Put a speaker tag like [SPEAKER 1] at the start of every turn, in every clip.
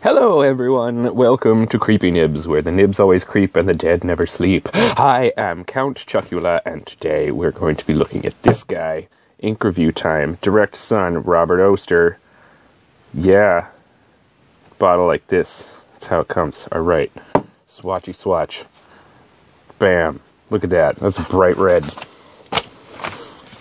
[SPEAKER 1] Hello everyone, welcome to Creepy Nibs, where the nibs always creep and the dead never sleep. I am Count Chocula, and today we're going to be looking at this guy. Ink review time. Direct Sun, Robert Oster. Yeah. Bottle like this. That's how it comes. Alright. Swatchy swatch. Bam. Look at that. That's bright red.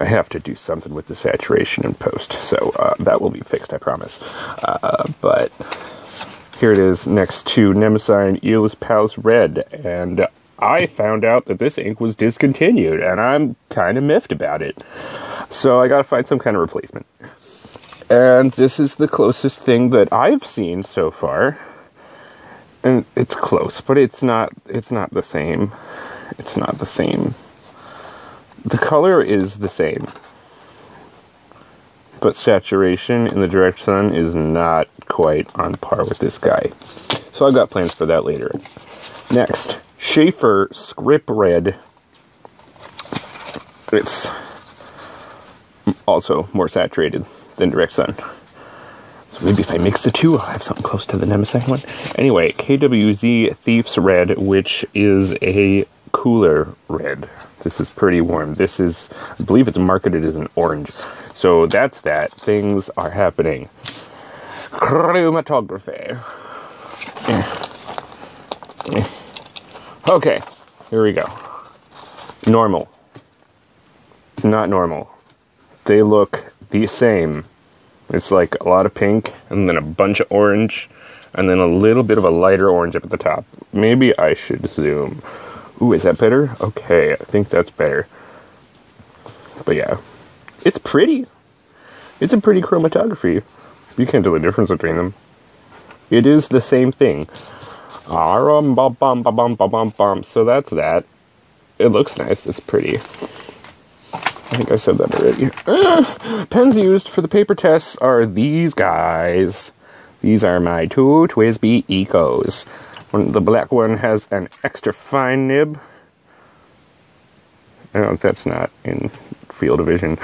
[SPEAKER 1] I have to do something with the saturation in post, so that will be fixed, I promise. But here it is next to Nemosine Aeolis Palus Red, and I found out that this ink was discontinued, and I'm kind of miffed about it. So I gotta find some kind of replacement. And this is the closest thing that I've seen so far. And it's close, but it's not the same. It's not the same. The color is the same. But saturation in the direct sun is not quite on par with this guy. So I've got plans for that later. Next, Sheaffer Skrip Red. It's also more saturated than direct sun. So maybe if I mix the two, I'll have something close to the Nemosine one. Anyway, KWZ Thief's Red, which is a cooler red. This is pretty warm. This is, I believe it's marketed as an orange. So that's that. Things are happening. Chromatography. Okay, here we go. Normal. Not normal. They look the same. It's like a lot of pink, and then a bunch of orange, and then a little bit of a lighter orange up at the top. Maybe I should zoom. Ooh, is that better? Okay, I think that's better. But yeah, it's pretty. It's a pretty chromatography. You can't tell the difference between them. It is the same thing. So that's that. It looks nice. It's pretty. I think I said that already. Pens used for the paper tests are these guys. These are my two TWSBI Ecos. The black one has an extra fine nib. Oh, that's not in field of vision.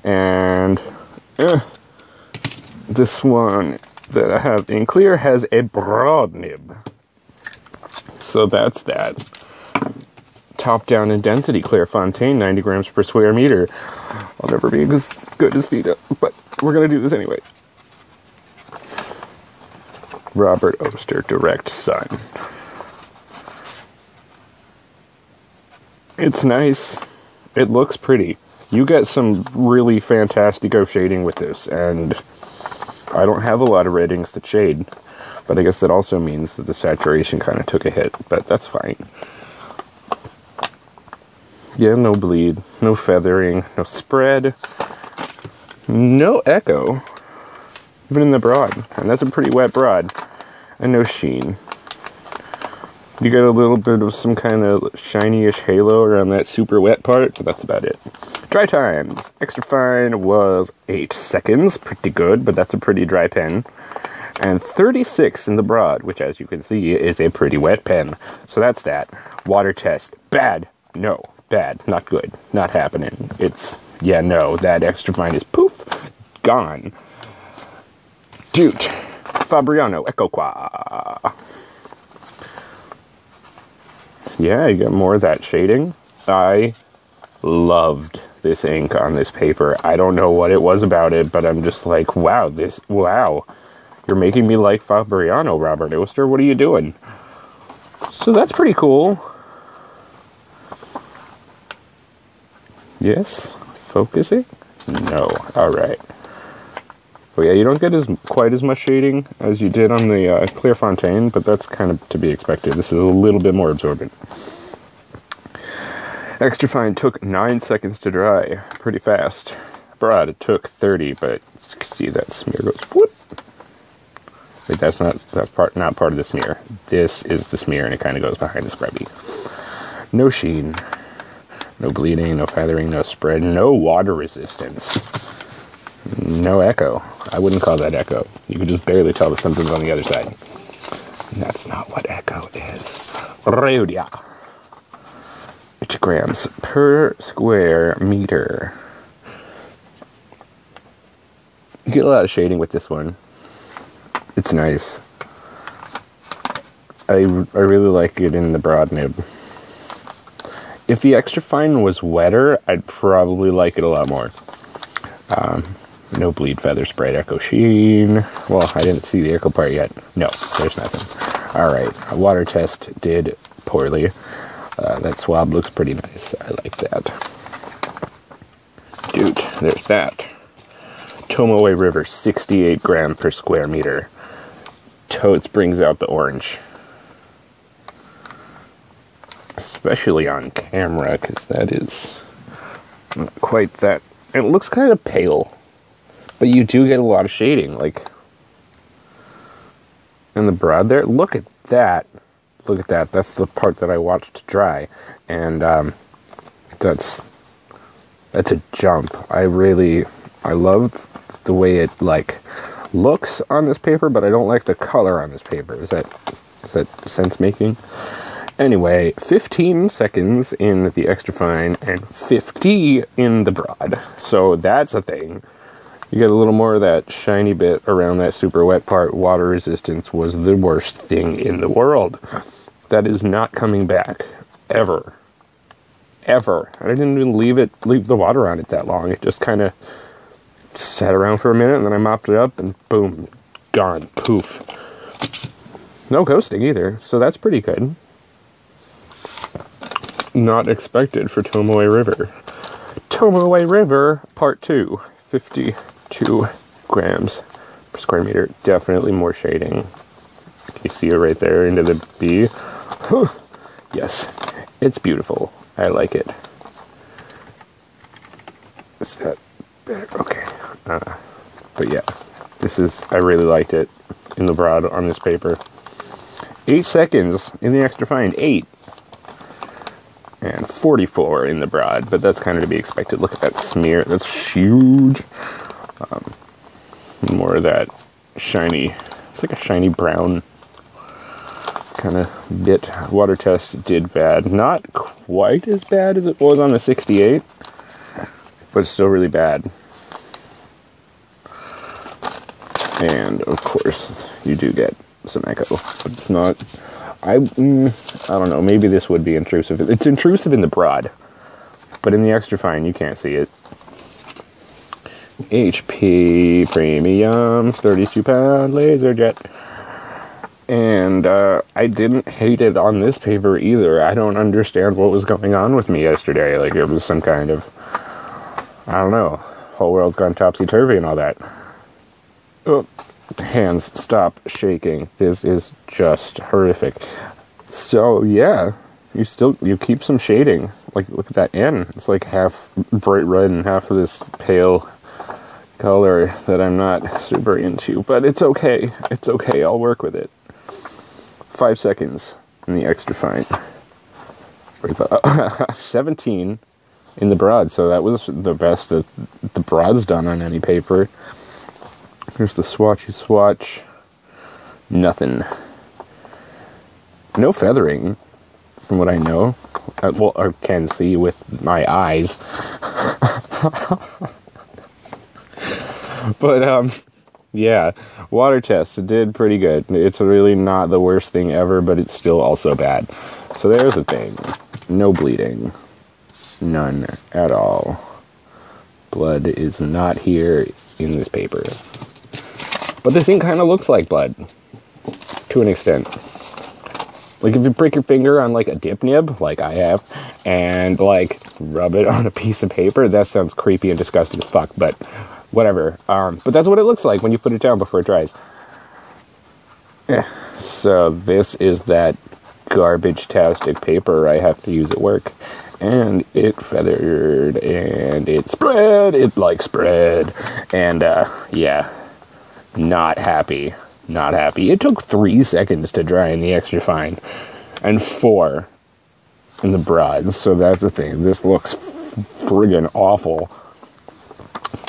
[SPEAKER 1] And this one that I have in clear has a broad nib. So that's that. Top down in density, Clairefontaine, 90 grams per square meter. I'll never be as good as Vita, but we're going to do this anyway. Robert Oster, Direct Sun. It's nice. It looks pretty. You get some really fantastico shading with this, and I don't have a lot of red inks that shade, but I guess that also means that the saturation kind of took a hit, but that's fine. Yeah, no bleed, no feathering, no spread, no echo, even in the broad, and that's a pretty wet broad, and no sheen. You get a little bit of some kind of shiny-ish halo around that super wet part, but that's about it. Dry times. Extra fine was 8 seconds, pretty good, but that's a pretty dry pen. And 36 in the broad, which as you can see is a pretty wet pen. So that's that. Water test. Bad. No. Bad. Not good. Not happening. It's, yeah, no. That extra fine is poof. Gone. Dude. Fabriano. Echo qua. Yeah, you get more of that shading. I loved this ink on this paper. I don't know what it was about it, but I'm just like, wow, you're making me like Fabriano, Robert Oster. What are you doing? So that's pretty cool. Yes? Focusing? No. Alright. But yeah, you don't get quite as much shading as you did on the Clairefontaine, but that's kind of to be expected. This is a little bit more absorbent. Extra fine took 9 seconds to dry. Pretty fast. Broad, it took 30, but you can see that smear goes whoop. Wait, that's not part of the smear. This is the smear, and it kind of goes behind the scrubby. No sheen. No bleeding, no feathering, no spread, no water resistance. No echo. I wouldn't call that echo. You could just barely tell that something's on the other side. And that's not what echo is. Rhodia. 8 grams per square meter. You get a lot of shading with this one. It's nice. I really like it in the broad nib. If the extra fine was wetter, I'd probably like it a lot more. No bleed feather sprayed echo sheen. Well, I didn't see the echo part yet. No, there's nothing. Alright, water test did poorly. That swab looks pretty nice. I like that. Dude, there's that. Tomoe River, 68 gram per square meter. Totes brings out the orange. Especially on camera, because that is not quite that. It looks kind of pale, but you do get a lot of shading, like in the broad there. Look at that. Look at that. That's the part that I watched dry, and that's a jump. I love the way it like looks on this paper, but I don't like the color on this paper. Is that sense making? Anyway, 15 seconds in the extra fine and 50 in the broad. So that's a thing. You get a little more of that shiny bit around that super wet part. Water resistance was the worst thing in the world. That is not coming back. Ever. Ever. I didn't even leave the water on it that long. It just kind of sat around for a minute, and then I mopped it up, and boom, gone. Poof. No ghosting either, so that's pretty good. Not expected for Tomoe River. Tomoe River, part 2. 52 grams per square meter. Definitely more shading. You see it right there into the B. Yes, it's beautiful. I like it. Is that better? Okay. But yeah, I really liked it in the broad on this paper. 8 seconds in the extra fine. 8. And 44 in the broad, but that's kind of to be expected. Look at that smear. That's huge. More of that shiny, it's like a shiny brown kind of bit. Water test did bad. Not quite as bad as it was on the 68, but still really bad. And of course, you do get some echo, but it's not. I don't know, maybe this would be intrusive. It's intrusive in the broad, but in the extra fine, you can't see it. HP Premium, 32-pound Laserjet. And I didn't hate it on this paper either. I don't understand what was going on with me yesterday. Like, it was some kind of, I don't know, whole world's gone topsy-turvy and all that. Oh. Hands, stop shaking. This is just horrific. So yeah, you keep some shading. Like, look at that N. It's like half bright red and half of this pale color that I'm not super into, but it's okay. It's okay. I'll work with it. 5 seconds in the extra fine. 17 in the broad. So that was the best that the broad's done on any paper. Here's the swatchy swatch. Nothing. No feathering, from what I know. Well, I can see with my eyes. But, yeah. Water test did pretty good. It's really not the worst thing ever, but it's still also bad. So there's the thing. No bleeding. None at all. Blood is not here in this paper. But this thing kind of looks like blood, to an extent. Like, if you break your finger on, like, a dip nib, like I have, and, like, rub it on a piece of paper, that sounds creepy and disgusting as fuck, but whatever. But that's what it looks like when you put it down before it dries. Yeah. So this is that garbage-tastic paper I have to use at work. And it feathered, and it spread, and, yeah. Not happy. Not happy. It took 3 seconds to dry in the extra fine, and 4 in the broad, so that's the thing. This looks friggin' awful.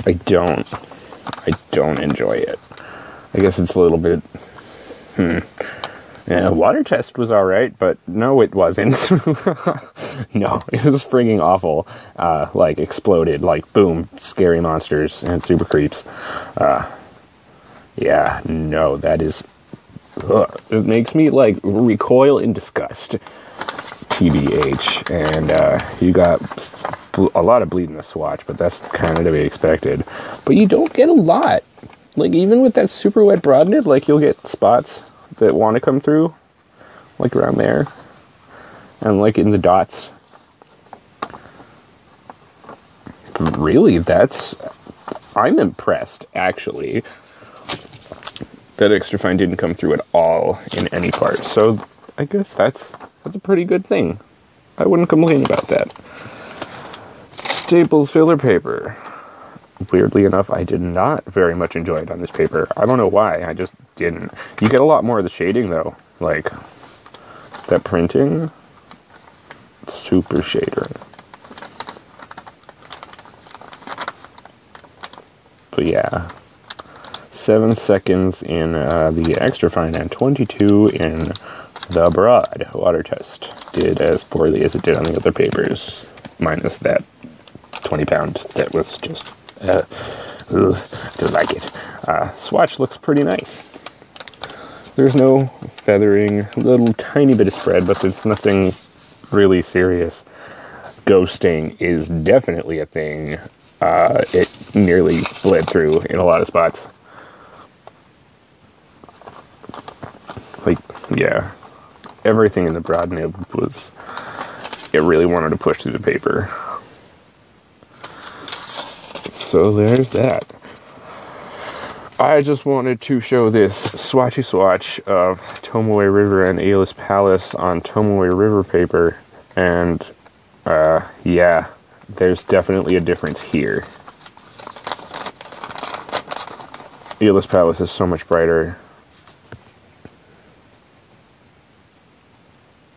[SPEAKER 1] I don't enjoy it. I guess it's a little bit, Yeah, water test was alright, but no, it wasn't. No, it was friggin' awful. Like, exploded, like, boom, scary monsters and super creeps. Yeah, no, that is ugh, it makes me, like, recoil in disgust. TBH. And, you got a lot of bleed in the swatch, but that's kind of to be expected. But you don't get a lot. Like, even with that super wet broad nib, like, you'll get spots that want to come through, like, around there. And, like, in the dots. Really, I'm impressed, actually, that extra fine didn't come through at all in any part. So, I guess that's a pretty good thing. I wouldn't complain about that. Staples filler paper. Weirdly enough, I did not very much enjoy it on this paper. I don't know why, I just didn't. You get a lot more of the shading, though. Like, that printing, super shader. But yeah, 7 seconds in the extra fine and 22 in the broad water test. Did as poorly as it did on the other papers, minus that 20 pound that was just, didn't like it. Swatch looks pretty nice. There's no feathering, a little tiny bit of spread, but there's nothing really serious. Ghosting is definitely a thing. It nearly bled through in a lot of spots. Like, yeah, everything in the broad nib it really wanted to push through the paper. So there's that. I just wanted to show this swatchy swatch of Tomoe River and Aeolis Palus on Tomoe River paper, and, yeah, there's definitely a difference here. Aeolis Palus is so much brighter.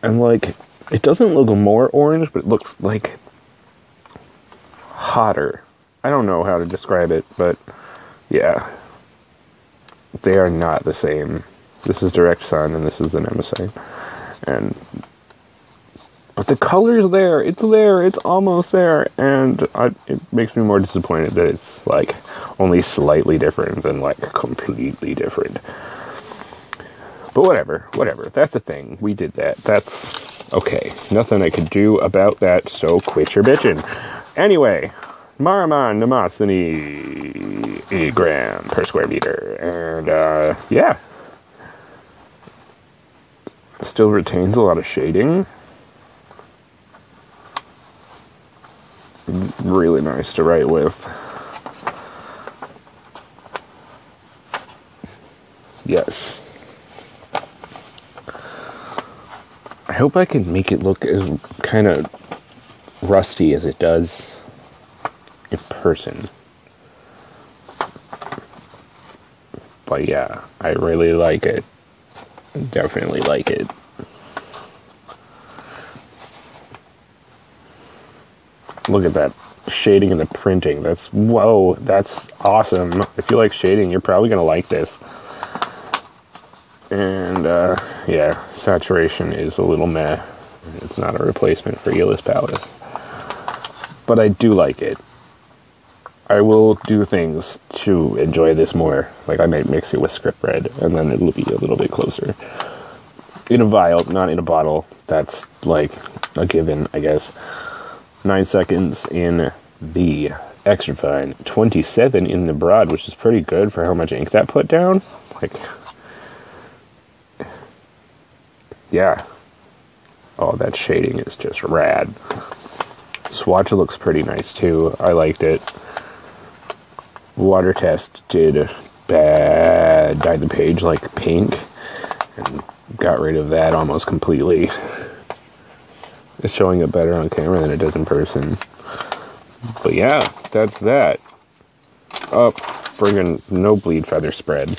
[SPEAKER 1] And, like, it doesn't look more orange, but it looks, like, hotter. I don't know how to describe it, but, yeah. They are not the same. This is direct sun, and this is the Mnemosyne. But the color's there. It's almost there, and it makes me more disappointed that it's, like, only slightly different than, like, completely different. But whatever. That's the thing. We did that. That's okay. Nothing I could do about that, so quit your bitching. Anyway, Maruman Mnemosyne 8 gram per square meter. And, yeah. Still retains a lot of shading. Really nice to write with. Yes. I hope I can make it look as kind of rusty as it does in person. But yeah, I really like it. Definitely like it. Look at that shading and the printing. Whoa, that's awesome. If you like shading, you're probably going to like this. And, yeah, saturation is a little meh. It's not a replacement for Aeolis Palus. But I do like it. I will do things to enjoy this more. Like, I might mix it with Skrip Red, and then it'll be a little bit closer. In a vial, not in a bottle. That's, like, a given, I guess. 9 seconds in the extra fine. 27 in the broad, which is pretty good for how much ink that put down. Like, yeah. Oh, that shading is just rad. Swatch looks pretty nice, too. I liked it. Water test did bad. Dyed the page like pink. And got rid of that almost completely. It's showing up better on camera than it does in person. But yeah, that's that. Bringing no bleed feather spread,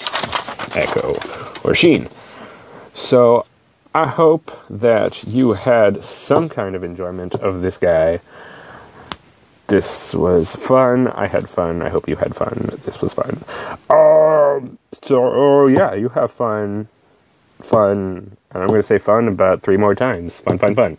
[SPEAKER 1] echo, or sheen. So I hope that you had some kind of enjoyment of this guy. This was fun. I had fun. I hope you had fun. This was fun. Yeah, you have fun. And I'm going to say fun about 3 more times. Fun.